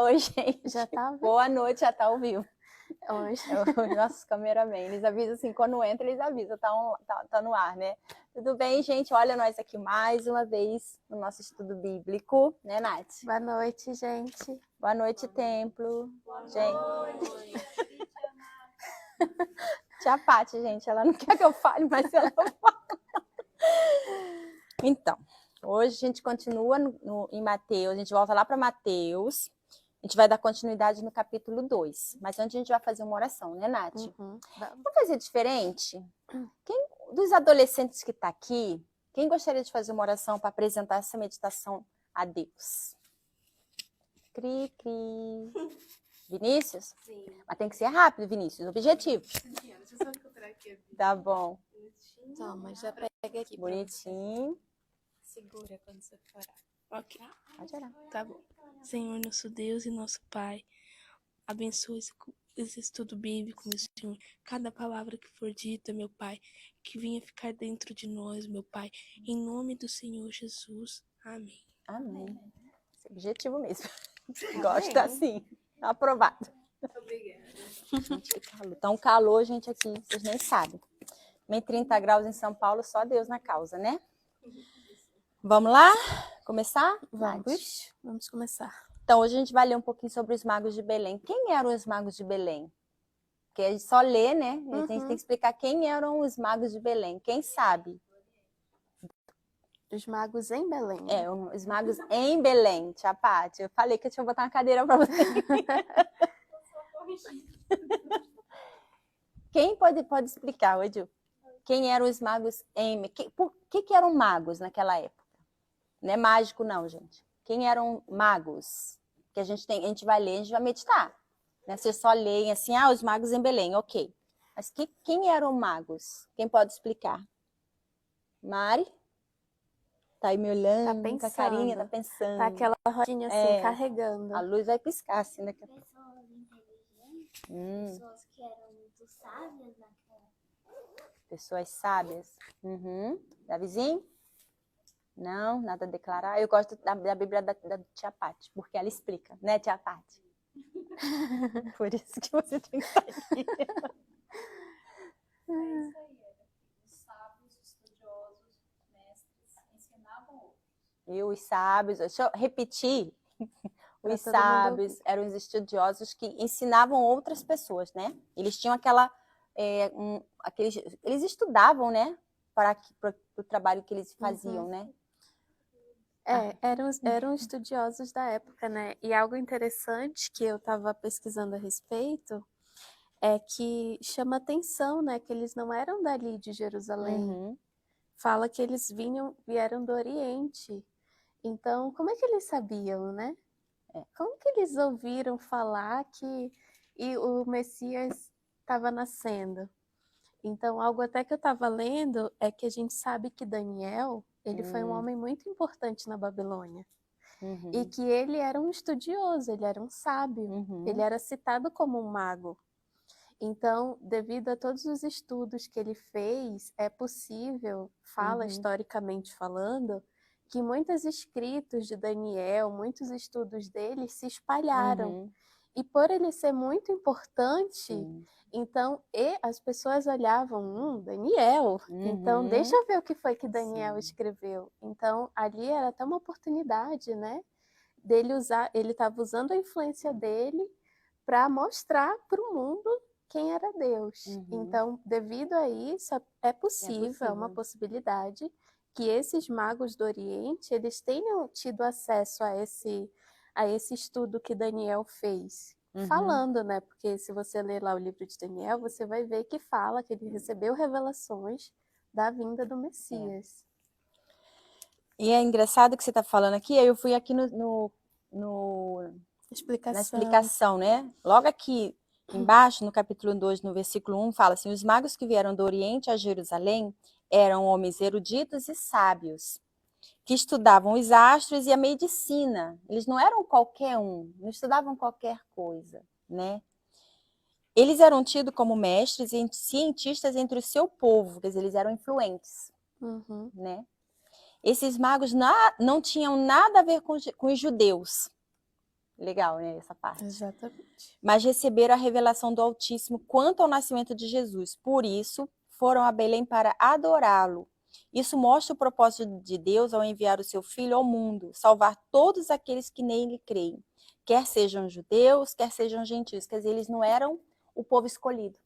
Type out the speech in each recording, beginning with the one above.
Oi, gente. Já tá? Boa noite, já tá ao vivo. Oi. Os nossos cameramen, eles avisam assim, quando entra, eles avisam, tá no ar, né? Tudo bem, gente? Olha nós aqui mais uma vez no nosso estudo bíblico, né, Nath? Boa noite, gente. Boa noite, templo. Gente. Tia Paty, gente, ela não quer que eu fale, mas ela fala. Então, hoje a gente continua em Mateus, a gente volta lá para Mateus. A gente vai dar continuidade no capítulo 2. Mas antes a gente vai fazer uma oração, né, Nath? Vamos fazer diferente? Dos adolescentes que está aqui, quem gostaria de fazer uma oração para apresentar essa meditação a Deus? Cri, cri. Vinícius? Sim. Mas tem que ser rápido, Vinícius. Objetivo. Deixa eu só encontrar aqui. Tá bom. Toma, já pega aqui. Bonitinho. Segura quando você for orar. Ok. Pode orar. Tá bom. Senhor, nosso Deus e nosso Pai, abençoe esse estudo bíblico, meu Senhor. Cada palavra que for dita, meu Pai, que venha ficar dentro de nós, meu Pai. Em nome do Senhor Jesus. Amém. Amém. Esse é o objetivo mesmo. Gosta assim. Aprovado. Obrigada. Gente, que calor. Tá um calor, gente, aqui. Vocês nem sabem. Nem 30 graus em São Paulo, só Deus na causa, né? Vamos lá? Começar? Vamos começar. Então, hoje a gente vai ler um pouquinho sobre os magos de Belém. Quem eram os magos de Belém? Porque a gente só lê, né? A gente tem que explicar quem eram os magos de Belém. Quem sabe? Os magos em Belém. Os magos em Belém, Tia Paty. Eu falei que eu tinha que botar uma cadeira para você. Quem pode explicar, Edu? Quem eram os magos em... Por que eram magos naquela época? Não é mágico, não, gente. Quem eram magos? Que a gente vai ler, a gente vai meditar. Né? Vocês só leem assim, os magos em Belém, ok. Mas quem eram magos? Quem pode explicar? Mari? Tá aí me olhando, com a carinha, tá pensando. Tá aquela rodinha assim, carregando. A luz vai piscar assim daqui a pouco. Pessoas inteligentes, pessoas que eram muito sábias naquela época. Pessoas sábias. Davizinho? Não, nada a declarar. Eu gosto da Bíblia da Tia Paty, porque ela explica, né, Tia Paty? Por isso que você tem que estar aqui. É isso aí, os sábios, estudiosos, mestres, ensinavam outros. E os sábios, deixa eu repetir, os todo sábios eram os estudiosos que ensinavam outras pessoas, né? Eles tinham eles estudavam, né? Para o trabalho que eles faziam, né? Eram estudiosos da época, né? E algo interessante que eu estava pesquisando a respeito é que chama atenção, né? Que eles não eram dali de Jerusalém. Fala que eles vieram do Oriente. Então, como é que eles sabiam, né? Como que eles ouviram falar que o Messias estava nascendo? Então, algo até que eu estava lendo é que a gente sabe que Daniel, ele foi um homem muito importante na Babilônia. E que ele era um estudioso, ele era um sábio. Ele era citado como um mago. Então, devido a todos os estudos que ele fez, é possível, historicamente falando, que muitos escritos de Daniel, muitos estudos dele se espalharam. E por ele ser muito importante, então as pessoas olhavam, Daniel, então deixa eu ver o que foi que Daniel escreveu. Então ali era até uma oportunidade, né? Dele usar, ele estava usando a influência dele para mostrar para o mundo quem era Deus. Então, devido a isso, é possível, é uma possibilidade que esses magos do Oriente, eles tenham tido acesso a esse estudo que Daniel fez. Falando, né? Porque se você ler lá o livro de Daniel, você vai ver que fala que ele recebeu revelações da vinda do Messias. E é engraçado que você está falando aqui, eu fui aqui na explicação, né? Logo aqui embaixo, no capítulo 2, no versículo 1, fala assim, os magos que vieram do Oriente a Jerusalém eram homens eruditos e sábios, que estudavam os astros e a medicina. Eles não eram qualquer um, não estudavam qualquer coisa, né? Eles eram tidos como mestres e cientistas entre o seu povo, quer dizer, eles eram influentes, né? Esses magos não tinham nada a ver com os judeus. Legal, né, essa parte. Exatamente. Mas receberam a revelação do Altíssimo quanto ao nascimento de Jesus. Por isso, foram a Belém para adorá-lo. Isso mostra o propósito de Deus ao enviar o seu Filho ao mundo, salvar todos aqueles que nele creem, quer sejam judeus, quer sejam gentios. Quer dizer, eles não eram o povo escolhido.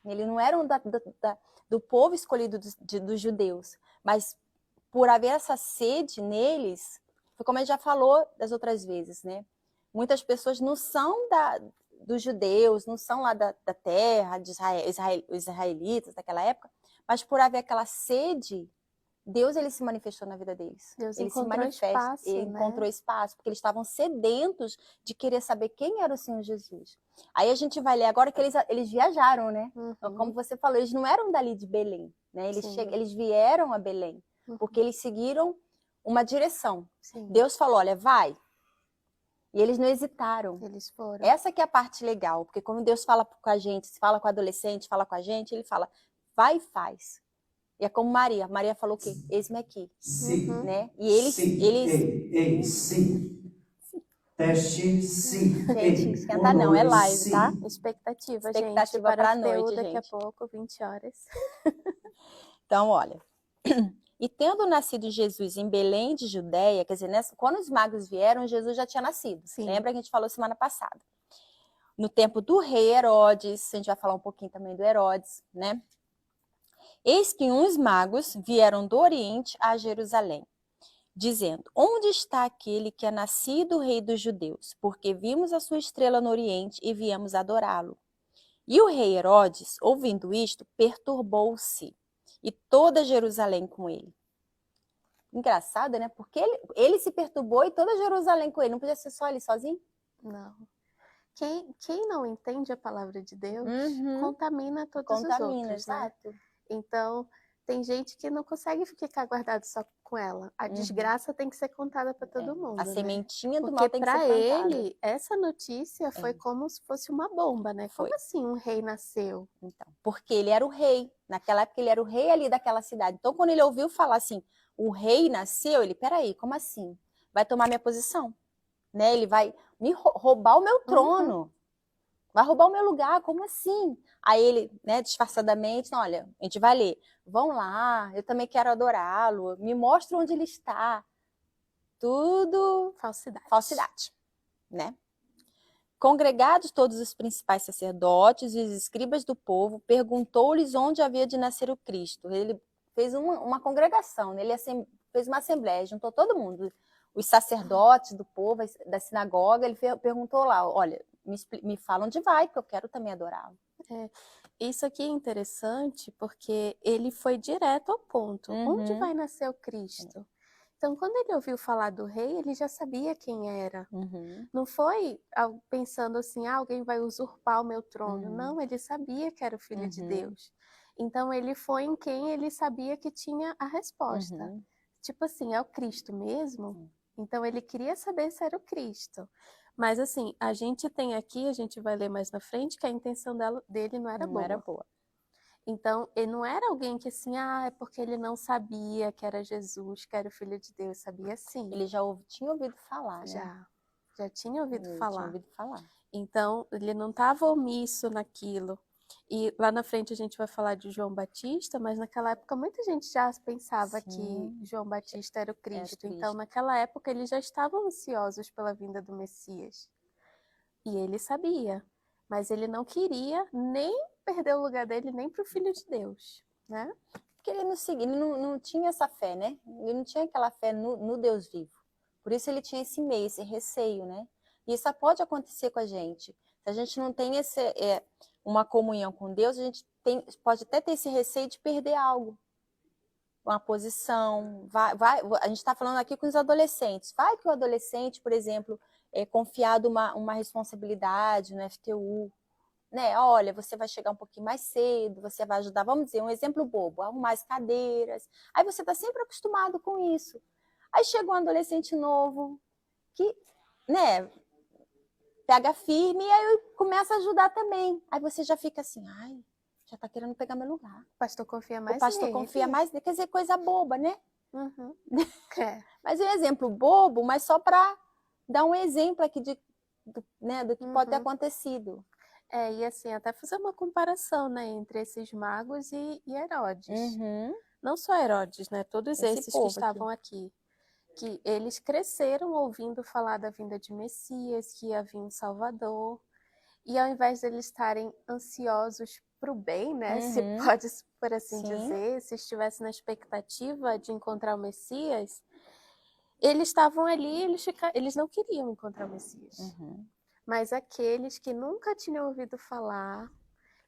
Eles não eram do povo escolhido dos judeus, mas por haver essa sede neles, foi como a gente já falou das outras vezes, né? Muitas pessoas não são dos judeus, não são lá da terra, de os israelitas daquela época, mas por haver aquela sede, Deus ele se manifestou na vida deles. Deus ele se encontrou manifesta, espaço, ele né? encontrou espaço, porque eles estavam sedentos de querer saber quem era o Senhor Jesus. Aí a gente vai ler agora que eles viajaram, né? Uhum. Como você falou, eles não eram dali de Belém, né? Sim. Eles vieram a Belém, porque eles seguiram uma direção. Sim. Deus falou, olha, vai. E eles não hesitaram. Eles foram. Essa que é a parte legal, porque quando Deus fala com a gente, fala com o adolescente, fala com a gente, ele fala, vai e faz. E é como Maria. Maria falou o quê? Eis-me aqui. Sim. Né? E eles... Ei, sim. Teste, sim. Gente, esquenta não, é live, tá? Expectativa, Expectativa gente, para pra a TU noite, daqui a gente. pouco, 20 horas. Então, olha. E tendo nascido Jesus em Belém de Judéia, quer dizer, quando os magos vieram, Jesus já tinha nascido. Sim. Lembra que a gente falou semana passada? No tempo do rei Herodes, a gente vai falar um pouquinho também do Herodes, né? Eis que uns magos vieram do Oriente a Jerusalém, dizendo, onde está aquele que é nascido rei dos judeus? Porque vimos a sua estrela no Oriente e viemos adorá-lo. E o rei Herodes, ouvindo isto, perturbou-se, e toda Jerusalém com ele. Engraçado, né? Porque ele se perturbou e toda Jerusalém com ele. Não podia ser só ele sozinho? Não. Quem não entende a palavra de Deus, Uhum. contamina todos Contamina, os outros, né? exato. Então, tem gente que não consegue ficar guardado só com ela. A desgraça tem que ser contada para todo mundo, A né? sementinha do Porque mal tem que ser para plantada. ele, essa notícia foi como se fosse uma bomba, né? Foi. Como assim um rei nasceu? Então, porque ele era o rei. Naquela época, ele era o rei ali daquela cidade. Então, quando ele ouviu falar assim, o rei nasceu, ele, peraí, como assim? Vai tomar minha posição? Né? Ele vai me roubar o meu trono. Vai roubar o meu lugar, como assim? Aí ele, né, disfarçadamente, olha, a gente vai ler. Vão lá, eu também quero adorá-lo. Me mostra onde ele está. Tudo falsidade, né? Congregados todos os principais sacerdotes e os escribas do povo, perguntou-lhes onde havia de nascer o Cristo. Ele fez uma congregação, ele fez uma assembleia, juntou todo mundo, os sacerdotes do povo, da sinagoga, ele perguntou lá, olha, me fala onde vai, que eu quero também adorá-lo. Isso aqui é interessante porque ele foi direto ao ponto. Onde vai nascer o Cristo? Então, quando ele ouviu falar do rei, ele já sabia quem era. Não foi pensando assim, alguém vai usurpar o meu trono. Não, ele sabia que era o Filho de Deus. Então, ele foi em quem ele sabia que tinha a resposta. Tipo assim, é o Cristo mesmo? Então, ele queria saber se era o Cristo. Mas assim, a gente tem aqui, a gente vai ler mais na frente, que a intenção dele não era boa. Então, ele não era alguém que assim, é porque ele não sabia que era Jesus, que era o Filho de Deus, sabia sim. Ele já tinha ouvido falar, né? Já tinha ouvido falar. Tinha ouvido falar. Então, ele não estava omisso naquilo. E lá na frente a gente vai falar de João Batista, mas naquela época muita gente já pensava que João Batista era o Cristo. Então, naquela época, eles já estavam ansiosos pela vinda do Messias. E ele sabia, mas ele não queria nem perder o lugar dele, nem para o Filho de Deus, né? Porque ele não tinha essa fé, né? Ele não tinha aquela fé no Deus vivo. Por isso ele tinha esse medo, esse receio, né? E isso pode acontecer com a gente. Se a gente não tem uma comunhão com Deus, a gente pode até ter esse receio de perder algo. Uma posição. A gente está falando aqui com os adolescentes. Vai que o adolescente, por exemplo, é confiado uma responsabilidade no FTU. Né? Olha, você vai chegar um pouquinho mais cedo, você vai ajudar, vamos dizer, um exemplo bobo, arrumar as cadeiras. Aí você está sempre acostumado com isso. Aí chega um adolescente novo que, né, pega firme e aí começa a ajudar também. Aí você já fica assim, já tá querendo pegar meu lugar. O pastor confia mais nele. O pastor confia mais nele. Quer dizer, coisa boba, né? É. Mas é um exemplo bobo, mas só para dar um exemplo aqui de do que pode ter Uhum. acontecido. E assim, até fazer uma comparação, né, entre esses magos e Herodes. Uhum. Não só Herodes, né, todos Esse esses que povo estavam aqui, que eles cresceram ouvindo falar da vinda de Messias, que ia vir um Salvador, e ao invés de eles estarem ansiosos para o bem, né, se Uhum. pode por assim Sim. dizer, se estivessem na expectativa de encontrar o Messias, eles estavam ali, eles não queriam encontrar o Messias. Uhum. Mas aqueles que nunca tinham ouvido falar,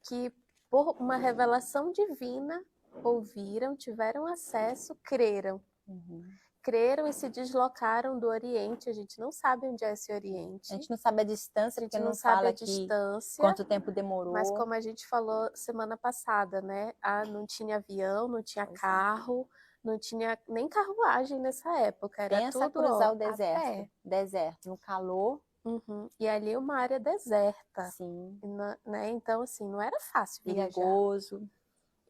que por uma revelação divina ouviram, tiveram acesso, creram. Uhum. Creram e se deslocaram do Oriente. A gente não sabe onde é esse Oriente. A gente não sabe a distância, A gente porque não não sabe fala a aqui distância, quanto tempo demorou. mas como a gente falou semana passada, né? Não tinha avião, não tinha Pois é. carro, não tinha nem carruagem nessa época. Era Pensa tudo, cruzar o a pé. deserto, no calor. Uhum. E ali uma área deserta. Sim. Né? Então, assim, não era fácil viajar. Perigoso.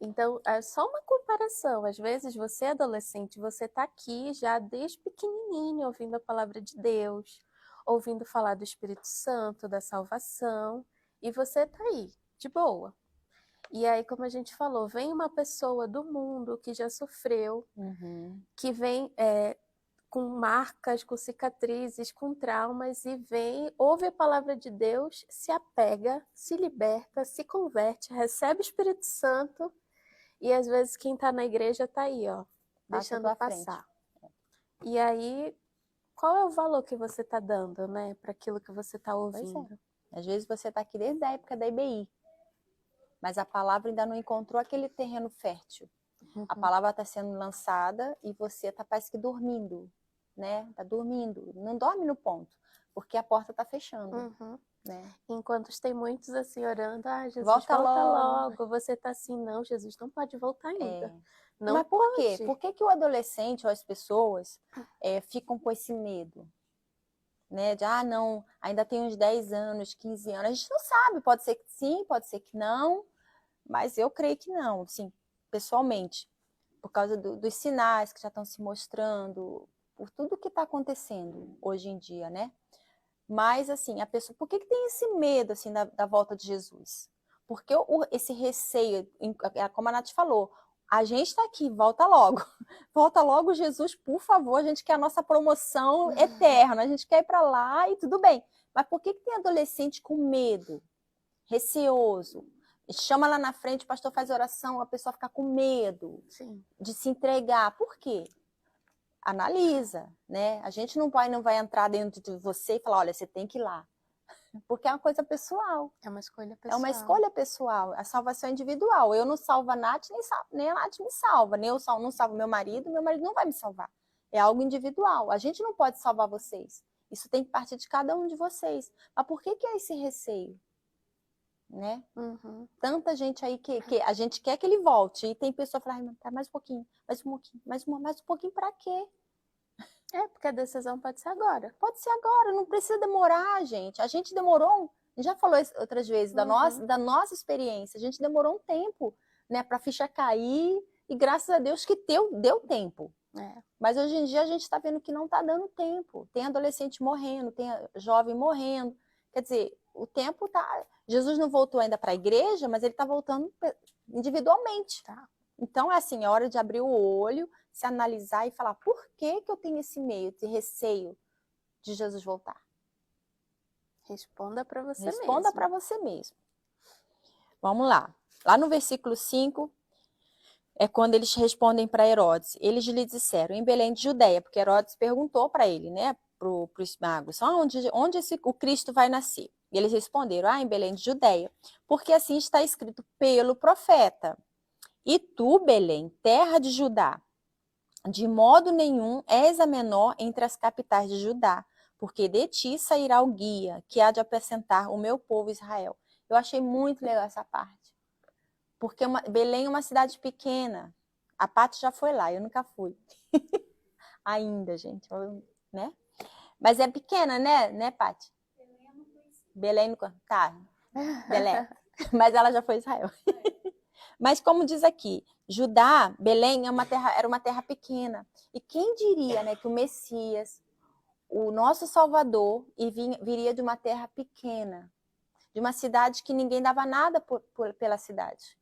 Então, é só uma comparação. Às vezes, você é adolescente, você está aqui já desde pequenininho, ouvindo a palavra de Deus, ouvindo falar do Espírito Santo, da salvação, e você está aí, de boa. E aí, como a gente falou, vem uma pessoa do mundo que já sofreu, Uhum. que vem com marcas, com cicatrizes, com traumas, e vem, ouve a palavra de Deus, se apega, se liberta, se converte, recebe o Espírito Santo. E às vezes quem está na igreja está aí, ó, Passa à deixando tua passar. frente. E aí, qual é o valor que você está dando, né, para aquilo que você está Pois ouvindo? é. Às vezes você está aqui desde a época da IBI, mas a palavra ainda não encontrou aquele terreno fértil. A palavra está sendo lançada e você está parece que dormindo, né? Está dormindo. Não dorme no ponto, porque a porta está fechando. Uhum. Né? Enquanto tem muitos assim orando, Jesus, Volta volta logo. logo. Você está assim, não, Jesus não pode voltar ainda. Não Mas por pode. quê? Por que o adolescente ou as pessoas ficam com esse medo? Né? De, não, ainda tem uns 10 anos, 15 anos. A gente não sabe, pode ser que sim, pode ser que não, mas eu creio que não, sim, pessoalmente. Por causa dos sinais que já estão se mostrando, por tudo que está acontecendo hoje em dia, né? Mas, assim, a pessoa, por que tem esse medo, assim, da volta de Jesus? Porque esse receio, como a Nath falou, a gente está aqui, volta logo. Volta logo, Jesus, por favor, a gente quer a nossa promoção eterna, a gente quer ir para lá e tudo bem. Mas por que tem adolescente com medo, receoso? Chama lá na frente, o pastor faz oração, a pessoa fica com medo de se entregar. Por quê? Analisa, né? A gente não vai entrar dentro de você e falar, olha, você tem que ir lá. Porque é uma coisa pessoal. É uma escolha pessoal. É uma escolha pessoal. A salvação é individual. Eu não salvo a Nath, nem a Nath me salva. Nem eu não salvo meu marido não vai me salvar. É algo individual. A gente não pode salvar vocês. Isso tem que partir de cada um de vocês. Mas por que é esse receio? Né? Uhum. Tanta gente aí que a gente quer que ele volte. E tem pessoa que fala, tá, mais um pouquinho, mais um pouquinho para quê? Porque a decisão pode ser agora. Pode ser agora, não precisa demorar, gente. A gente demorou, já falou outras vezes da nossa experiência, a gente demorou um tempo, né, para a ficha cair e graças a Deus que deu tempo. Mas hoje em dia a gente está vendo que não está dando tempo. Tem adolescente morrendo, tem jovem morrendo. Quer dizer, o tempo tá. Jesus não voltou ainda para a igreja, mas ele está voltando individualmente. Tá. Então, é assim, é hora de abrir o olho, se analisar e falar, por que eu tenho esse medo, esse receio de Jesus voltar? Responda para você mesmo. Responda para você mesmo. Vamos lá. Lá no versículo 5, é quando eles respondem para Herodes. Eles lhe disseram, em Belém de Judeia, porque Herodes perguntou para ele, né, para os magos, onde o Cristo vai nascer? E eles responderam, em Belém de Judeia, porque assim está escrito pelo profeta. E tu, Belém, terra de Judá, de modo nenhum és a menor entre as capitais de Judá, porque de ti sairá o guia que há de apacentar o meu povo Israel. Eu achei muito legal essa parte. Porque Belém é uma cidade pequena. A Paty já foi lá, eu nunca fui. Ainda, gente. Né? Mas é pequena, né, Paty? Belém não conheci. Tá. Belém. Mas ela já foi a Israel. Mas como diz aqui, Judá, Belém era uma terra pequena. E quem diria, né, que o Messias, o nosso Salvador e viria de uma terra pequena, de uma cidade que ninguém dava nada pela cidade.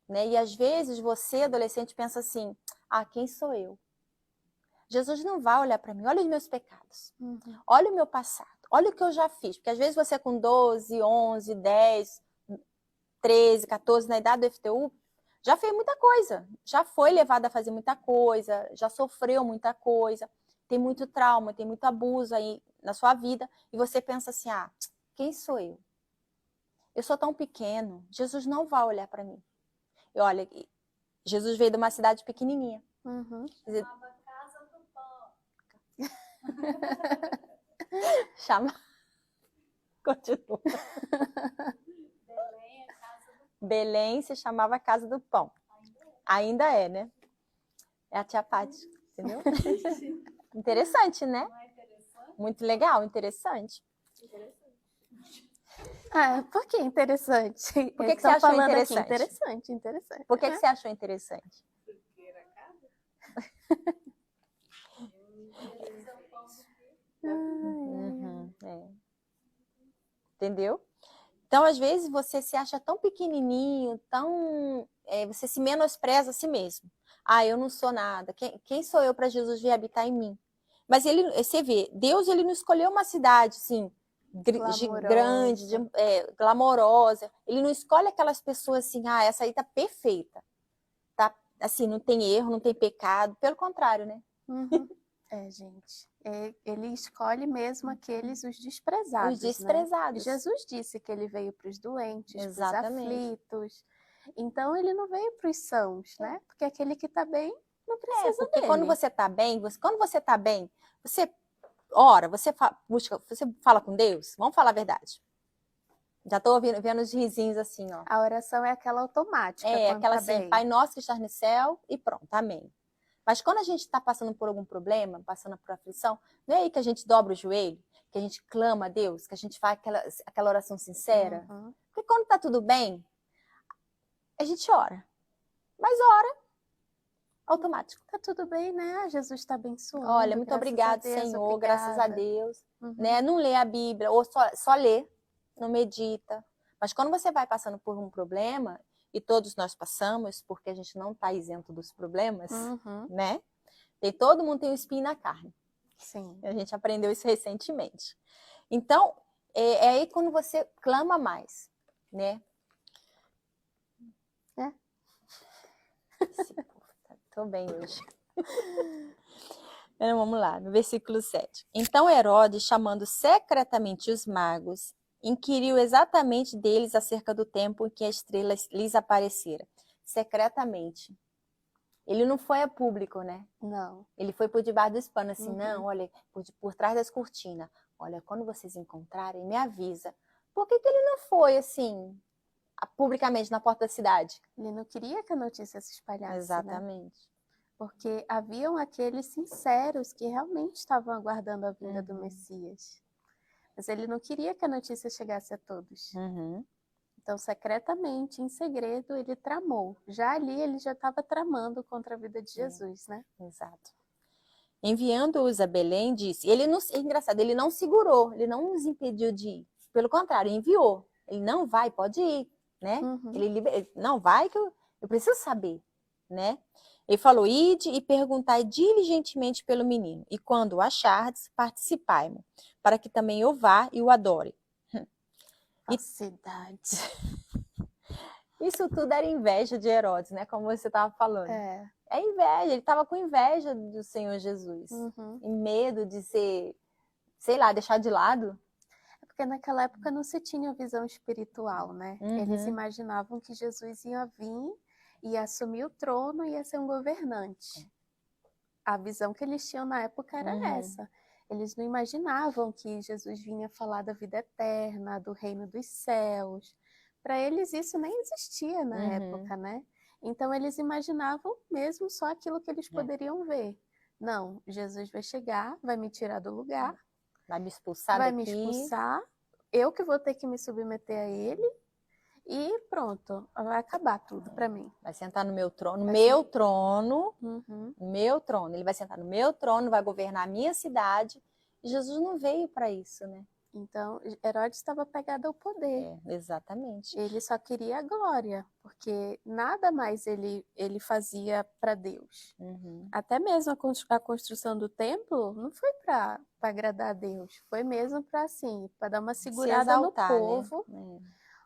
Né? E às vezes você, adolescente, pensa assim, quem sou eu? Jesus não vai olhar para mim, olha os meus pecados, olha o meu passado, olha o que eu já fiz. Porque às vezes você com 12, 11, 10, 13, 14, na idade do FTU, já fez muita coisa, já foi levado a fazer muita coisa, já sofreu muita coisa, tem muito trauma, tem muito abuso aí na sua vida, e você pensa assim, quem sou eu? Eu sou tão pequeno, Jesus não vai olhar para mim. E olha, Jesus veio de uma cidade pequenininha. Chamava Casa do Pão. Chama. Continua. Belém é Casa do Pão. Belém se chamava Casa do Pão. Ainda é, né? É a tia Paty, entendeu? Interessante, né? Não é interessante? Muito legal, interessante. Por que interessante? Por que você achou falando interessante? Interessante. Por que você achou interessante? Porque era casa. Entendeu? Então, às vezes, você se acha tão pequenininho, você se menospreza a si mesmo. Eu não sou nada. Quem sou eu para Jesus vir habitar em mim? Mas você vê, Deus ele não escolheu uma cidade assim, grande, glamourosa. Ele não escolhe aquelas pessoas assim, essa aí tá perfeita. Tá, assim, não tem erro, não tem pecado. Pelo contrário, né? Gente. Ele escolhe mesmo aqueles, os desprezados. Os desprezados. Né? Jesus disse que ele veio para os doentes, para os aflitos. Então, ele não veio para os sãos, né? Porque aquele que está bem não precisa porque dele. quando você está bem, você ora, você fala com Deus. Vamos falar a verdade. Já estou vendo os risinhos assim, ó. A oração é aquela automática. Aquela tá assim, bem. Pai nosso que estás no céu e pronto, amém. Mas quando a gente está passando por algum problema, passando por aflição, não é aí que a gente dobra o joelho, que a gente clama a Deus, que a gente faz aquela oração sincera? Porque quando está tudo bem, a gente ora. Mas ora, automático. Tá tudo bem, né? Jesus está abençoando. Olha, muito obrigado, Senhor, graças a Deus. Né? Não lê a Bíblia, ou só lê, não medita. Mas quando você vai passando por um problema, e todos nós passamos, porque a gente não está isento dos problemas, né? Todo mundo tem um espinho na carne. Sim. A gente aprendeu isso recentemente. Então, é aí quando você clama mais, né? Estou bem hoje. Vamos lá, no versículo 7. Então Herodes, chamando secretamente os magos, inquiriu exatamente deles acerca do tempo em que a estrela lhes aparecera. Secretamente. Ele não foi a público, né? Não. Ele foi por debaixo dos panos, assim, não, olha, por trás das cortinas. Olha, quando vocês encontrarem, me avisa. Por que ele não foi, assim, publicamente na porta da cidade? Ele não queria que a notícia se espalhasse, Exatamente. Né? Porque haviam aqueles sinceros que realmente estavam aguardando a vinda do Messias. Mas ele não queria que a notícia chegasse a todos. Então, secretamente, em segredo, ele tramou. Já ali, ele já estava tramando contra a vida de Jesus, né? Exato. Enviando-os a Belém, disse... É engraçado, ele não segurou, ele não nos impediu de ir. Pelo contrário, enviou. Ele não vai, pode ir, né? Ele não vai, que eu preciso saber, né? Ele falou, ide e perguntai diligentemente pelo menino. E quando o achardes, participai-mo, para que também eu vá e o adore. Falsidade. Isso tudo era inveja de Herodes, né? Como você estava falando. É inveja, ele estava com inveja do Senhor Jesus. E medo de ser, sei lá, deixar de lado. É porque naquela época não se tinha visão espiritual, né? Eles imaginavam que Jesus ia vir, ia assumir o trono e ia ser um governante. A visão que eles tinham na época era essa. Eles não imaginavam que Jesus vinha falar da vida eterna, do reino dos céus. Para eles isso nem existia na época, né? Então eles imaginavam mesmo só aquilo que eles poderiam ver. Não, Jesus vai chegar, vai me tirar do lugar. Vai me expulsar vai daqui. Me expulsar. Eu que vou ter que me submeter a ele. E pronto, vai acabar tudo para mim. Vai sentar no meu trono, meu trono. Ele vai sentar no meu trono, vai governar a minha cidade Jesus não veio para isso, né? Então, Herodes estava apegado ao poder. Exatamente. Ele só queria a glória, porque nada mais ele fazia para Deus. Até mesmo a construção do templo não foi para agradar a Deus, foi mesmo para assim, para dar uma segurada exaltar, no povo. Né?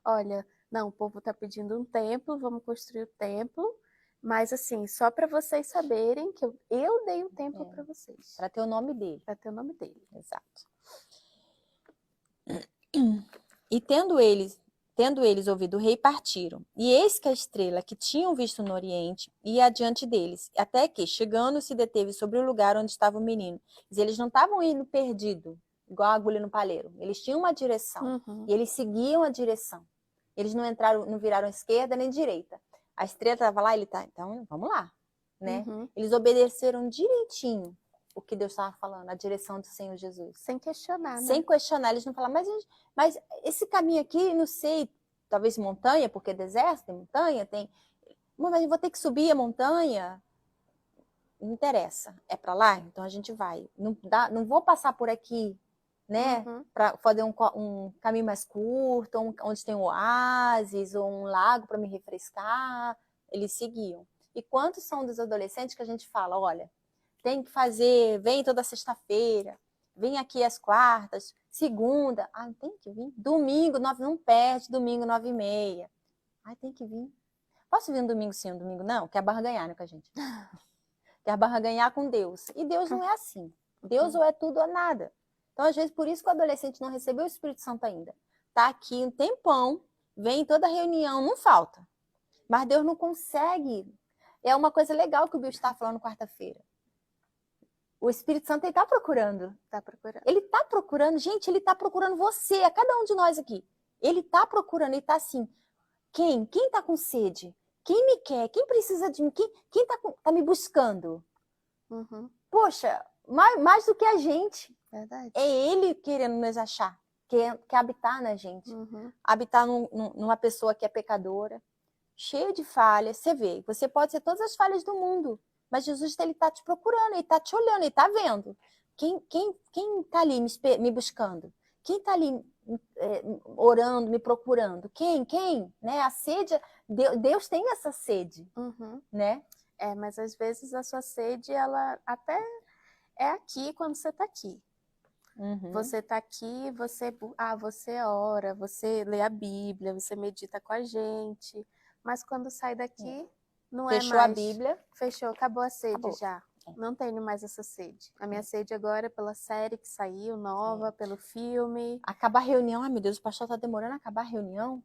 Olha, não, o povo está pedindo um templo, vamos construir o templo, mas assim, só para vocês saberem que eu dei o templo para vocês. Para ter o nome dele. Para ter o nome dele. Exato. E tendo eles ouvido o rei, partiram. E eis que a estrela que tinham visto no oriente ia adiante deles, até que, chegando, se deteve sobre o lugar onde estava o menino. Mas eles não estavam indo perdido, igual a agulha no palheiro. Eles tinham uma direção. E eles seguiam a direção. Eles não entraram, não viraram esquerda nem direita. A estrela estava lá, ele tá, então vamos lá, né? Eles obedeceram direitinho o que Deus estava falando, a direção do Senhor Jesus. Sem questionar, né? Sem questionar, eles não falaram, mas esse caminho aqui, não sei, talvez montanha, porque deserto, tem montanha, tem... Mas eu vou ter que subir a montanha? Não interessa, é para lá? Então a gente vai. Não vou passar por aqui, né? Para fazer um caminho mais curto, onde tem um oásis, ou um lago para me refrescar. Eles seguiam. E quantos são dos adolescentes que a gente fala, olha, tem que fazer, vem toda sexta-feira, vem aqui às quartas, segunda, tem que vir. Domingo, 9, não perde, domingo, 9h30. Tem que vir. Posso vir um domingo sim, um domingo não? Quer barganhar, né, com a gente? Quer barganhar com Deus. E Deus não é assim. Deus ou é tudo ou nada. Então, às vezes, por isso que o adolescente não recebeu o Espírito Santo ainda. Tá aqui um tempão, vem em toda reunião, não falta. Mas Deus não consegue. É uma coisa legal que o Bill está falando quarta-feira. O Espírito Santo, ele está procurando. Ele está procurando. Gente, ele está procurando você, a cada um de nós aqui. Ele está procurando, ele está assim. Quem? Quem está com sede? Quem me quer? Quem precisa de mim? Quem tá me buscando? Poxa, mais do que a gente. Verdade. É ele querendo nos achar. Quer habitar na gente. Habitar numa pessoa que é pecadora, cheia de falhas. Você vê, você pode ser todas as falhas do mundo. Mas Jesus, ele está te procurando, ele está te olhando, ele está vendo. Quem está ali me buscando? Quem está ali orando, me procurando? Quem? Né? A sede, Deus tem essa sede, né? Mas às vezes a sua sede, ela até é aqui quando você está aqui. Você está aqui, você ora, você lê a Bíblia, você medita com a gente. Mas quando sai daqui... Não fechou é mais. A Bíblia. Fechou, acabou a sede. Acabou. Já. Não tenho mais essa sede. A minha sede agora é pela série que saiu, nova, pelo filme. Acabar a reunião, meu Deus, o pastor tá demorando a acabar a reunião.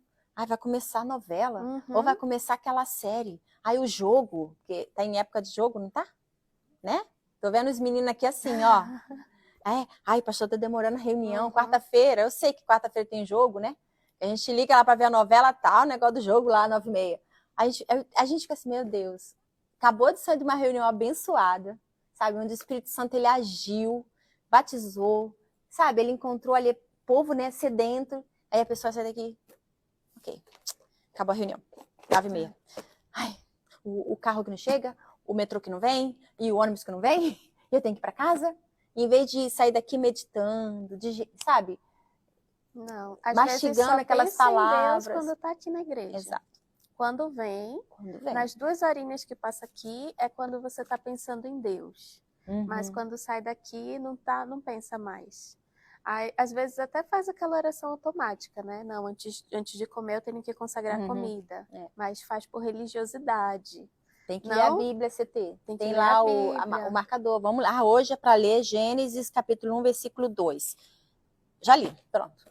Vai começar a novela. Ou vai começar aquela série. Aí o jogo, que tá em época de jogo, não tá? Né? Tô vendo os meninos aqui assim, ó. O pastor tá demorando a reunião. Quarta-feira, eu sei que quarta-feira tem jogo, né? A gente liga lá pra ver a novela, o negócio do jogo lá, 9h30. A gente fica assim, meu Deus, acabou de sair de uma reunião abençoada, sabe? Onde o Espírito Santo, ele agiu, batizou, sabe? Ele encontrou ali povo, né, sedento. Aí a pessoa sai daqui, ok, acabou a reunião, 9h30. O carro que não chega, o metrô que não vem, e o ônibus que não vem, e eu tenho que ir para casa. E em vez de sair daqui meditando, sabe? Não, mastigando aquelas palavras. Em Deus quando tá aqui na igreja. Exato. Quando vem, nas 2 horinhas que passa aqui, é quando você está pensando em Deus. Mas quando sai daqui, não pensa mais. Aí, às vezes até faz aquela oração automática, né? Não, antes de comer eu tenho que consagrar comida. Mas faz por religiosidade. Tem que ler a Bíblia, CT. Tem lá o marcador. Vamos lá. Hoje é para ler Gênesis, capítulo 1, versículo 2. Já li, pronto.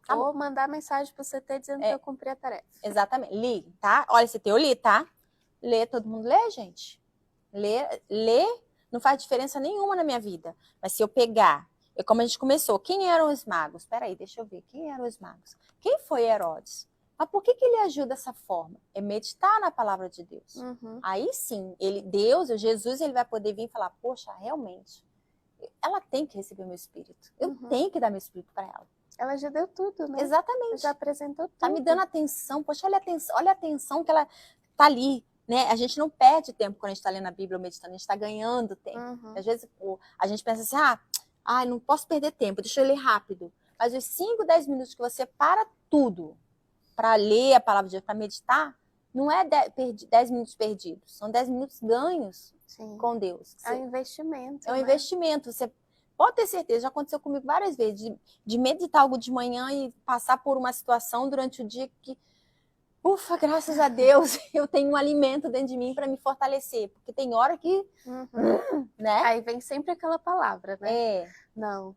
Vou mandar mensagem pro CT dizendo que eu cumpri a tarefa. Exatamente. Li, tá? Olha, CT, eu li, tá? Lê, todo mundo lê, gente. Lê não faz diferença nenhuma na minha vida. Mas se eu pegar, como a gente começou, quem eram os magos? Peraí, deixa eu ver. Quem eram os magos? Quem foi Herodes? Mas por que ele agiu dessa forma? É meditar na palavra de Deus. Aí sim, Deus, Jesus, ele vai poder vir e falar, poxa, realmente, ela tem que receber o meu espírito. Eu tenho que dar meu espírito para ela. Ela já deu tudo, né? Exatamente. Já apresentou tudo. Tá me dando atenção. Poxa, olha a atenção que ela tá ali, né? A gente não perde tempo quando a gente tá lendo a Bíblia ou meditando, a gente tá ganhando tempo. Às vezes a gente pensa assim, Ai, não posso perder tempo, deixa eu ler rápido. Mas os 5, 10 minutos que você para tudo para ler a palavra de Deus, para meditar, não é 10 minutos perdidos, são 10 minutos ganhos Sim. com Deus. É um investimento. É um né? investimento. Você pode ter certeza, já aconteceu comigo várias vezes, de meditar algo de manhã e passar por uma situação durante o dia que, ufa, graças a Deus, eu tenho um alimento dentro de mim para me fortalecer. Porque tem hora que, né? Aí vem sempre aquela palavra, né? É, Não,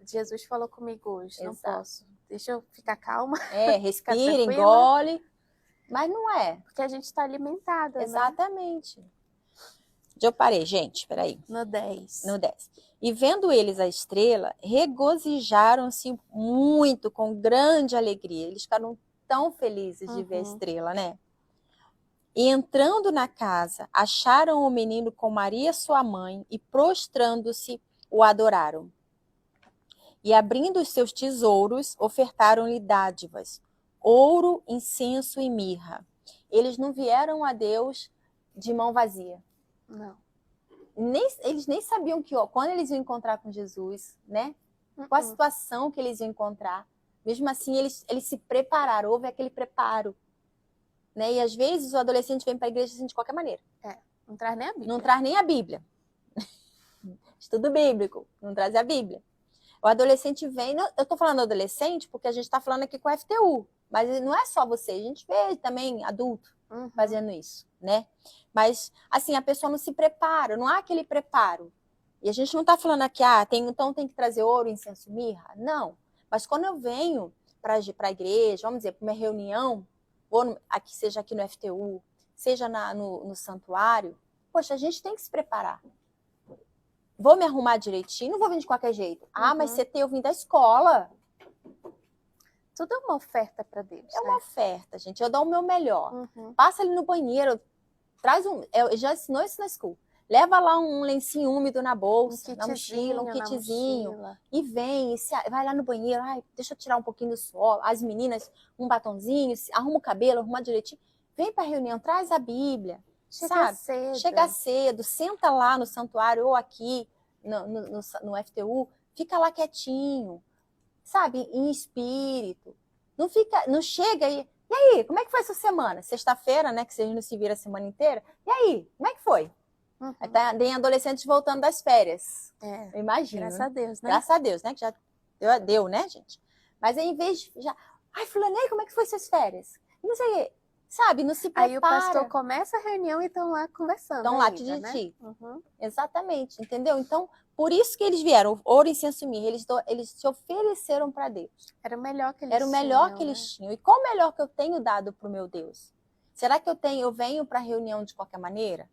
Jesus falou comigo hoje, não Exato. posso. Deixa eu ficar calma, respira, tranquila. engole. Mas não é. porque a gente está alimentada, né? Exatamente. Eu parei, gente, peraí. No 10. No 10. E vendo eles a estrela, regozijaram-se muito, com grande alegria. Eles ficaram tão felizes de ver a estrela, né? E entrando na casa, acharam o menino com Maria, sua mãe, e prostrando-se, o adoraram. E abrindo os seus tesouros, ofertaram-lhe dádivas, ouro, incenso e mirra. Eles não vieram a Deus de mão vazia. Não. Eles nem sabiam que quando eles iam encontrar com Jesus, né? Qual a situação que eles iam encontrar. Mesmo assim, eles se prepararam, houve aquele preparo. Né? E às vezes o adolescente vem para a igreja assim, de qualquer maneira. Não traz nem a Bíblia. Não traz nem a Bíblia. Estudo bíblico, não traz a Bíblia. O adolescente vem, eu estou falando adolescente porque a gente está falando aqui com a FTU, mas não é só você, a gente vê também adulto fazendo isso, né? Mas, assim, a pessoa não se prepara, não há aquele preparo. E a gente não está falando aqui, então tem que trazer ouro, incenso, mirra. Não. Mas quando eu venho para a igreja, vamos dizer, para uma reunião, ou seja aqui no FTU, seja no santuário, poxa, a gente tem que se preparar. Vou me arrumar direitinho, não vou vir de qualquer jeito. Mas eu vim da escola. Tudo é uma oferta para Deus. É uma oferta, gente. Eu dou o meu melhor. Uhum. Passa ali no banheiro, traz eu já ensinou isso na escola. Leva lá um lencinho úmido na bolsa, na mochila, um kitzinho. E vem, vai lá no banheiro. Deixa eu tirar um pouquinho do suor. As meninas, um batonzinho, arruma o cabelo, arruma direitinho. Vem para a reunião, traz a Bíblia. Chega cedo, senta lá no santuário ou aqui no FTU, fica lá quietinho, sabe, em espírito. Não chega aí. E aí, como é que foi essa semana? Sexta-feira, né, que vocês não se viram a semana inteira. E aí, como é que foi? Tem adolescentes voltando das férias. Eu imagino. Graças a Deus, né? Graças a Deus, né, que já deu, né, gente? Mas aí, em vez de fulanei, como é que foi suas férias? Não sei, sabe, não se prepara. Aí o pastor começa a reunião e estão lá conversando. Estão lá né? Exatamente, entendeu? Então, por isso que eles vieram, ouro, incenso e mirra, eles se ofereceram para Deus. Era o melhor que eles tinham. Era o melhor que eles tinham. E qual o melhor que eu tenho dado para o meu Deus? Será que eu venho para a reunião de qualquer maneira?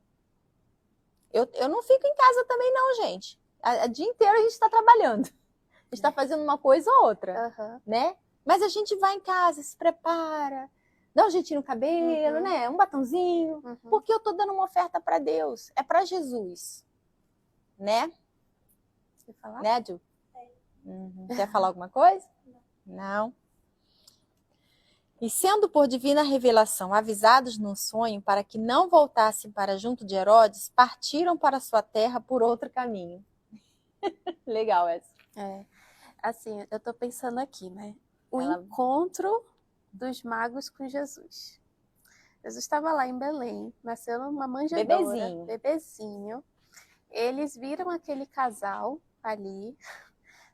Eu não fico em casa também não, gente. O dia inteiro a gente está trabalhando. A gente está fazendo uma coisa ou outra, né? Mas a gente vai em casa, se prepara, dá um jeitinho no cabelo, né? Um batonzinho. Porque eu tô dando uma oferta para Deus. É para Jesus. Né? Quer falar? Né, Ju? Quer falar alguma coisa? Não. E sendo por divina revelação avisados num sonho para que não voltassem para junto de Herodes, partiram para sua terra por outro caminho. Legal essa. Assim, eu tô pensando aqui, né? Encontro dos magos com Jesus. Jesus estava lá em Belém, nasceu numa manjedoura, bebezinho. Eles viram aquele casal ali,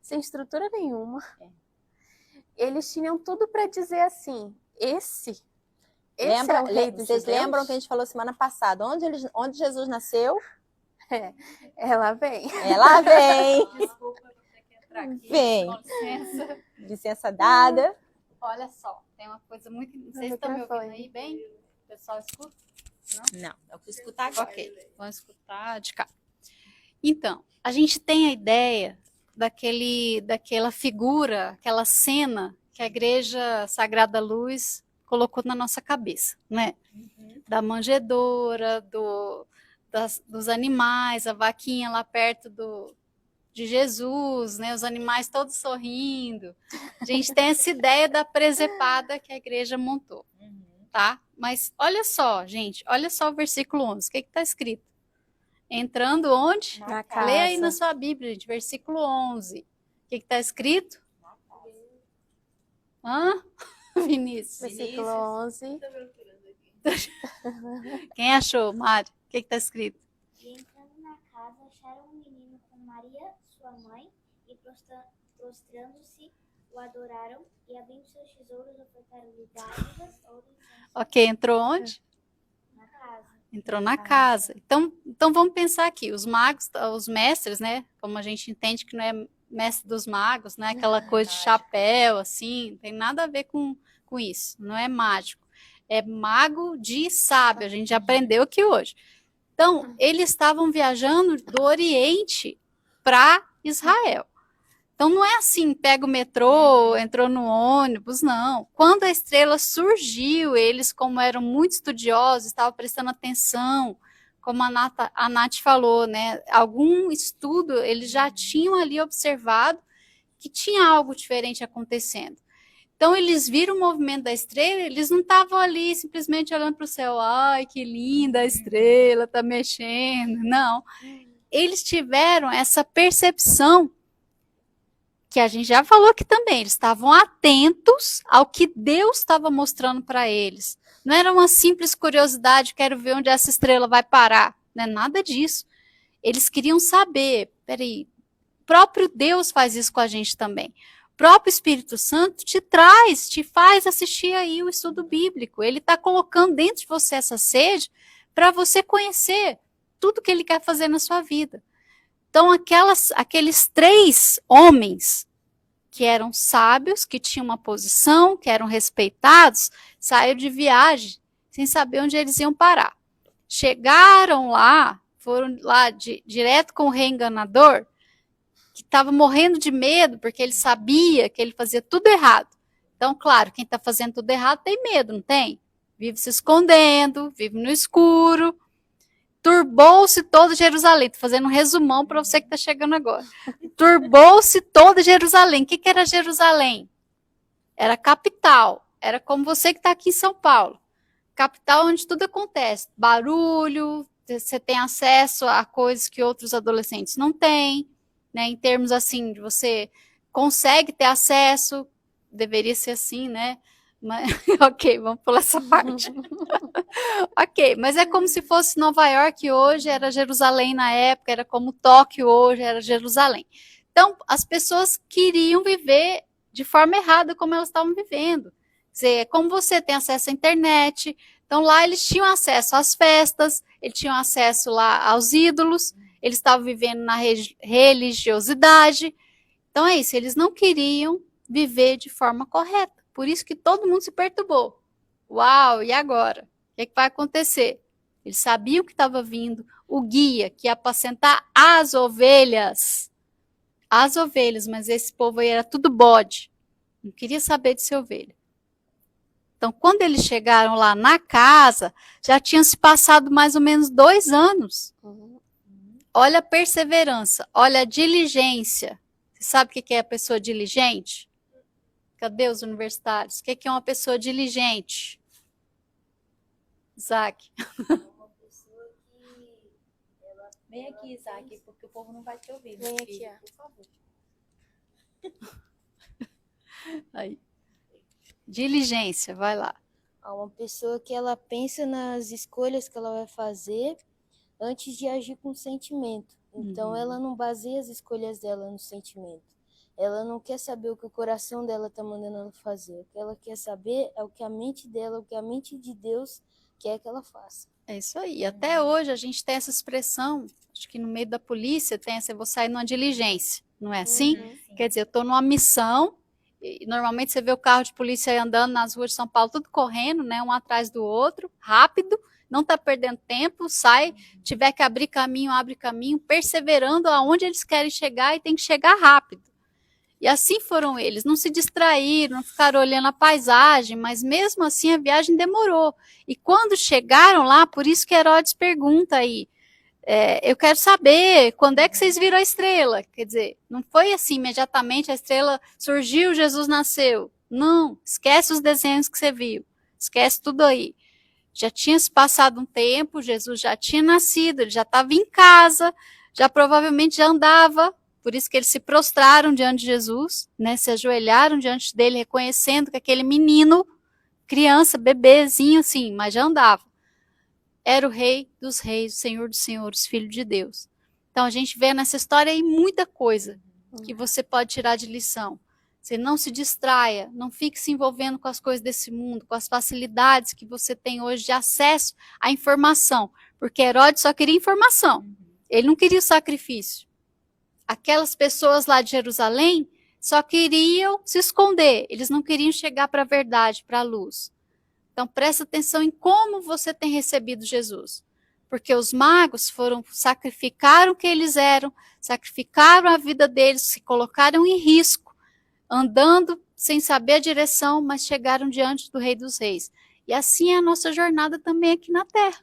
sem estrutura nenhuma. Eles tinham tudo para dizer assim, esse é o rei dos Vocês judeus? lembram que a gente falou semana passada? Onde Jesus nasceu? Ela vem. Ela vem. Desculpa, eu vou ter que entrar aqui. Vem. Com licença. Licença dada. Olha só, tem uma coisa muito... Vocês estão me ouvindo aí bem? O pessoal escuta? Não, eu vou escutar agora. Ok, vamos escutar de cá. Então, a gente tem a ideia daquela figura, aquela cena que a Igreja Sagrada Luz colocou na nossa cabeça, né? Da manjedoura, dos animais, a vaquinha lá perto de Jesus, né? Os animais todos sorrindo. A gente tem essa ideia da presepada que a igreja montou, tá? Mas olha só, gente, olha só o versículo 11, o que está escrito? Entrando onde? Na Lê aí casa. na sua Bíblia, gente, versículo 11. O que está escrito? Hã? Vinícius. Versículo 11. Quem achou, Mário? O que está escrito? E entrando na casa, acharam um menino com Maria, sua mãe, e prostrando-se, o adoraram, e abrindo seus tesouros, ofertaram-lhe dádivas, ouro e incenso Ok, entrou onde? na casa. Entrou na casa. Então vamos pensar aqui, os magos, os mestres, né? Como a gente entende que não é mestre dos magos, né? Aquela coisa de chapéu, assim, não tem nada a ver com isso. Não é mágico. É mago de sábio. A gente já aprendeu aqui hoje. Então, eles estavam viajando do Oriente para Israel. Então, não é assim, pega o metrô, entrou no ônibus, não. Quando a estrela surgiu, eles, como eram muito estudiosos, estavam prestando atenção, como a Nath falou, né? Algum estudo, eles já tinham ali observado que tinha algo diferente acontecendo. Então, eles viram o movimento da estrela, eles não estavam ali simplesmente olhando para o céu, ai, que linda a estrela, está mexendo. Não. Eles tiveram essa percepção que a gente já falou aqui também, eles estavam atentos ao que Deus estava mostrando para eles. Não era uma simples curiosidade, quero ver onde essa estrela vai parar. Não é nada disso. Eles queriam saber, peraí, o próprio Deus faz isso com a gente também. O próprio Espírito Santo te faz assistir aí o estudo bíblico. Ele está colocando dentro de você essa sede para você conhecer tudo que ele quer fazer na sua vida. Então, aqueles 3 homens que eram sábios, que tinham uma posição, que eram respeitados, saíram de viagem sem saber onde eles iam parar. Chegaram lá, foram lá direto com o rei enganador, que estava morrendo de medo, porque ele sabia que ele fazia tudo errado. Então, claro, quem está fazendo tudo errado tem medo, não tem? Vive se escondendo, vive no escuro. Turbou-se toda Jerusalém. Estou fazendo um resumão para você que está chegando agora. Turbou-se toda Jerusalém. O que era Jerusalém? Era a capital. Era como você que está aqui em São Paulo. Capital onde tudo acontece. Barulho, você tem acesso a coisas que outros adolescentes não têm. Né? Em termos assim, você consegue ter acesso. Deveria ser assim, né? Mas, ok, vamos pular essa parte. Ok, mas é como se fosse Nova York hoje, era Jerusalém na época, era como Tóquio hoje, era Jerusalém. Então, as pessoas queriam viver de forma errada como elas estavam vivendo. Quer dizer, como você tem acesso à internet, então lá eles tinham acesso às festas, eles tinham acesso lá aos ídolos, eles estavam vivendo na religiosidade. Então é isso, eles não queriam viver de forma correta. Por isso que todo mundo se perturbou. Uau, e agora? O que vai acontecer? Eles sabiam que estava vindo o guia que ia apacentar as ovelhas. As ovelhas, mas esse povo aí era tudo bode. Não queria saber de ser ovelha. Então, quando eles chegaram lá na casa, já tinham se passado mais ou menos 2 anos. Olha a perseverança, olha a diligência. Você sabe o que é a pessoa diligente? Cadê os universitários? O que é uma pessoa diligente? Isaac. Uma pessoa que ela Vem aqui, Isaac, porque o povo não vai te ouvir. Vem meu aqui, filho, ó. por favor. Aí. Diligência, vai lá. Uma pessoa que ela pensa nas escolhas que ela vai fazer antes de agir com sentimento. Então, ela não baseia as escolhas dela no sentimento. Ela não quer saber o que o coração dela está mandando ela fazer. O que ela quer saber é o que a mente dela, o que a mente de Deus quer que ela faça. É isso aí. Até hoje a gente tem essa expressão, acho que no meio da polícia tem essa, eu vou sair numa diligência, não é assim? Quer dizer, eu estou numa missão, e normalmente você vê o carro de polícia andando nas ruas de São Paulo, tudo correndo, né, um atrás do outro, rápido, não está perdendo tempo, sai, tiver que abrir caminho, abre caminho, perseverando aonde eles querem chegar e tem que chegar rápido. E assim foram eles, não se distraíram, não ficaram olhando a paisagem, mas mesmo assim a viagem demorou. E quando chegaram lá, por isso que Herodes pergunta aí, eu quero saber, quando é que vocês viram a estrela? Quer dizer, não foi assim, imediatamente a estrela surgiu, Jesus nasceu. Não, esquece os desenhos que você viu, esquece tudo aí. Já tinha se passado um tempo, Jesus já tinha nascido, ele já estava em casa, já provavelmente já andava, por isso que eles se prostraram diante de Jesus, né? Se ajoelharam diante dele, reconhecendo que aquele menino, criança, bebezinho assim, mas já andava. Era o Rei dos Reis, o Senhor dos Senhores, Filho de Deus. Então a gente vê nessa história aí muita coisa que você pode tirar de lição. Você não se distraia, não fique se envolvendo com as coisas desse mundo, com as facilidades que você tem hoje de acesso à informação. Porque Herodes só queria informação, ele não queria o sacrifício. Aquelas pessoas lá de Jerusalém só queriam se esconder, eles não queriam chegar para a verdade, para a luz. Então presta atenção em como você tem recebido Jesus. Porque os magos sacrificaram o que eles eram, sacrificaram a vida deles, se colocaram em risco, andando sem saber a direção, mas chegaram diante do Rei dos Reis. E assim é a nossa jornada também aqui na Terra.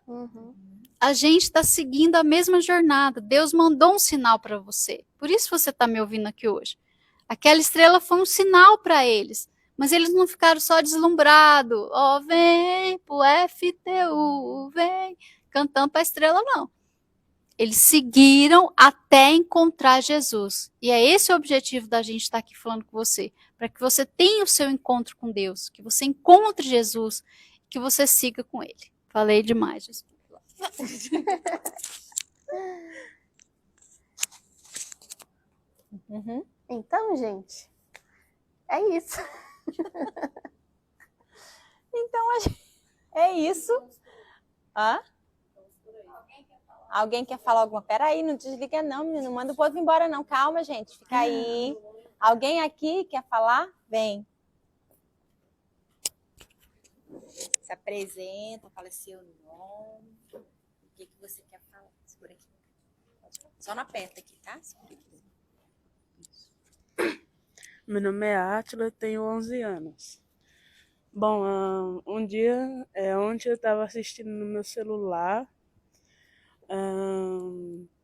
A gente está seguindo a mesma jornada. Deus mandou um sinal para você. Por isso você está me ouvindo aqui hoje. Aquela estrela foi um sinal para eles. Mas eles não ficaram só deslumbrados. Ó, vem pro FTU, vem. Cantando para a estrela, não. Eles seguiram até encontrar Jesus. E é esse o objetivo da gente estar aqui falando com você. Para que você tenha o seu encontro com Deus. Que você encontre Jesus. Que você siga com Ele. Falei demais, desculpa. Então, gente, é isso. Então, é isso. Hã? Alguém quer falar alguma? Peraí, não desliga não, menino. Não manda o povo embora não. Calma, gente. Fica aí. Alguém aqui quer falar? Vem. Se apresenta, fala seu nome. O que você quer falar? Segura aqui. Só não aperta aqui, tá? Segura aqui. Meu nome é Átila, eu tenho 11 anos. Bom, um dia, ontem eu estava assistindo no meu celular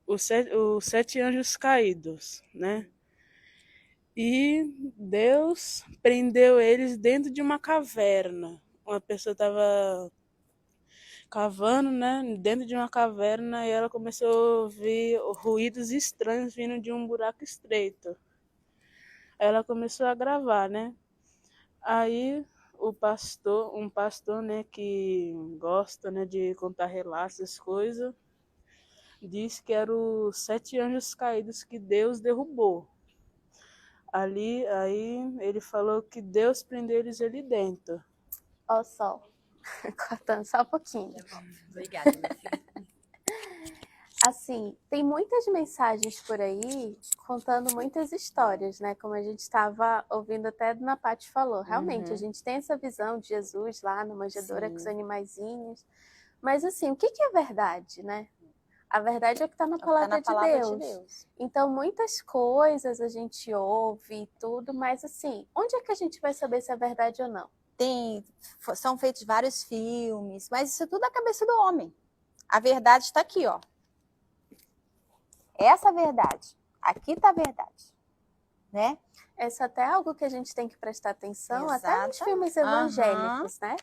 os Sete Anjos Caídos, né? E Deus prendeu eles dentro de uma caverna. Uma pessoa estava cavando, né, dentro de uma caverna e ela começou a ouvir ruídos estranhos vindo de um buraco estreito. Ela começou a gravar, né? Aí um pastor, né, que gosta, né, de contar relatos, essas coisas, disse que eram os 7 anjos caídos que Deus derrubou. Aí ele falou que Deus prendeu eles ali dentro. Ó, sol. Cortando só um pouquinho. Obrigada, minha filha. Assim, tem muitas mensagens por aí contando muitas histórias, né? Como a gente estava ouvindo até a Dona Paty falou. Realmente, a gente tem essa visão de Jesus lá na manjedoura com os animaizinhos. Mas assim, o que é verdade, né? A verdade é o que está na palavra de Deus. Então, muitas coisas a gente ouve e tudo, mas assim, onde é que a gente vai saber se é verdade ou não? São feitos vários filmes, mas isso tudo é a cabeça do homem. A verdade está aqui, ó. Essa é a verdade. Aqui está a verdade. Né? Essa até é algo que a gente tem que prestar atenção, Exato. Até nos filmes evangélicos, né?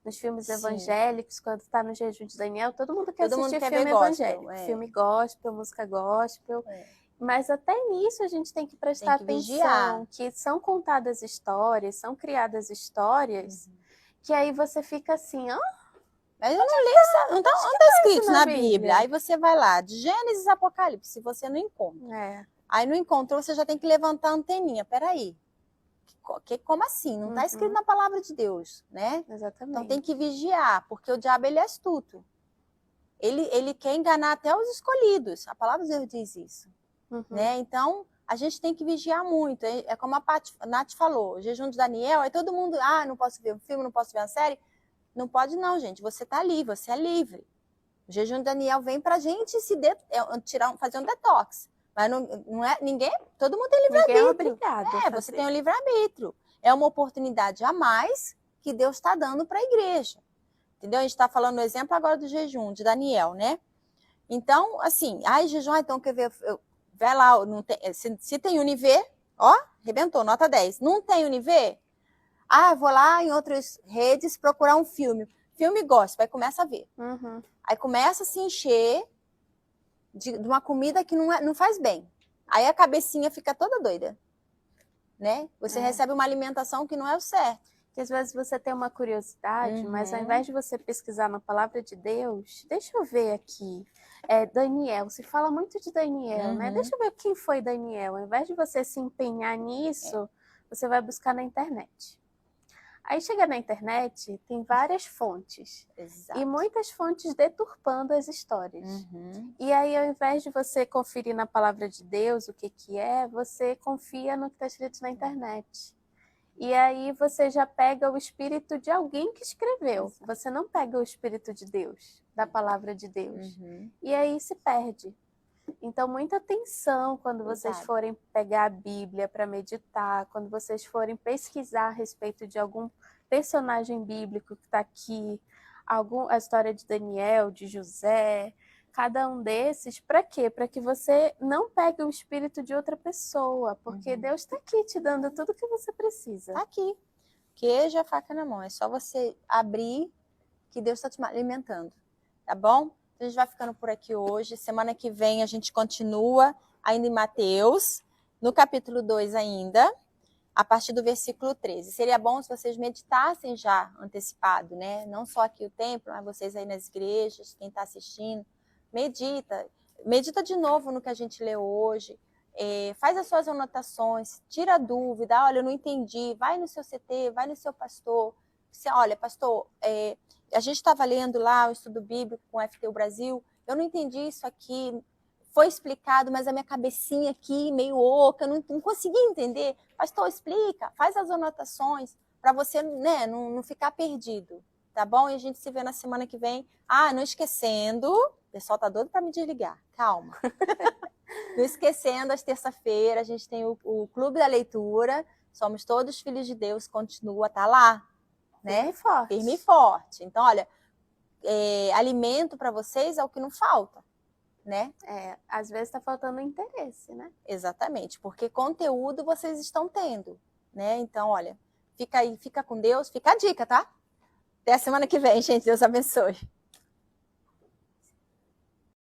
Nos filmes evangélicos, quando está no jejum de Daniel, todo mundo quer assistir filme evangélico. Filme gospel, música gospel. Mas até nisso a gente tem que prestar atenção, vigiar. Que são contadas histórias, são criadas histórias, que aí você fica assim, ó. Mas eu não li, não está escrito na Bíblia. Aí você vai lá, de Gênesis a Apocalipse, se você não encontra. Aí não encontrou, você já tem que levantar a anteninha. Peraí, como assim? Não está escrito na palavra de Deus, né? Exatamente. Então tem que vigiar, porque o diabo ele é astuto. Ele quer enganar até os escolhidos. A palavra de Deus diz isso. Né? Então, a gente tem que vigiar muito. É como a Nath falou, o jejum de Daniel, aí todo mundo, não posso ver um filme, não posso ver uma série. Não pode não, gente. Você está ali, você é livre. O jejum de Daniel vem pra gente fazer um detox. Mas não é ninguém, todo mundo tem livre-arbítrio. Ninguém é obrigado. Você tem um livre-arbítrio. É uma oportunidade a mais que Deus está dando para a igreja. Entendeu? A gente está falando o exemplo agora do jejum de Daniel, né? Então, assim, jejum, então quer ver, vai lá, não tem, se tem Univer, ó, arrebentou, nota 10. Não tem Univer? Vou lá em outras redes procurar um filme. filme gospel, aí começa a ver. Uhum. Aí começa a se encher de uma comida que não faz bem. Aí a cabecinha fica toda doida, né? Você recebe uma alimentação que não é o certo. Que às vezes você tem uma curiosidade, mas ao Uhum. invés de você pesquisar na palavra de Deus, deixa eu ver aqui. Daniel, se fala muito de Daniel, né? Uhum. Deixa eu ver quem foi Daniel. Ao invés de você se empenhar nisso, você vai buscar na internet. Aí chega na internet, tem várias fontes. Exato. E muitas fontes deturpando as histórias. Uhum. E aí, ao invés de você conferir na palavra de Deus o que é, você confia no que está escrito na internet. E aí você já pega o espírito de alguém que escreveu. Exato. Você não pega o espírito de Deus, da palavra de Deus. Uhum. E aí se perde. Então, muita atenção quando vocês Exato. forem pegar a Bíblia para meditar, quando vocês forem pesquisar a respeito de algum personagem bíblico que está aqui, a história de Daniel, de José, cada um desses, para quê? Para que você não pegue o espírito de outra pessoa, porque Deus está aqui te dando tudo o que você precisa. Tá aqui. Queijo, a faca na mão. É só você abrir que Deus está te alimentando. Tá bom? Então, a gente vai ficando por aqui hoje. Semana que vem a gente continua ainda em Mateus, no capítulo 2 ainda, a partir do versículo 13. Seria bom se vocês meditassem já antecipado, né? Não só aqui o templo, mas vocês aí nas igrejas, quem está assistindo. Medita de novo no que a gente leu hoje. Faz as suas anotações, tira a dúvida. Olha, eu não entendi. Vai no seu CT, vai no seu pastor. Olha, pastor, a gente estava lendo lá o estudo bíblico com o FTU Brasil, eu não entendi isso aqui, foi explicado, mas a minha cabecinha aqui meio oca, não consegui entender. Pastor, explica, faz as anotações para você, né, não ficar perdido, tá bom? E a gente se vê na semana que vem. Não esquecendo, o pessoal tá doido para me desligar, calma. Não esquecendo, às terça-feira a gente tem o Clube da Leitura, somos todos filhos de Deus, continua, tá lá. Né? Firme e forte. Firme e forte. Então, olha, alimento para vocês é o que não falta, né? Às vezes está faltando interesse, né? Exatamente, porque conteúdo vocês estão tendo, né? Então, olha, fica aí, fica com Deus, fica a dica, tá? Até a semana que vem, gente. Deus abençoe.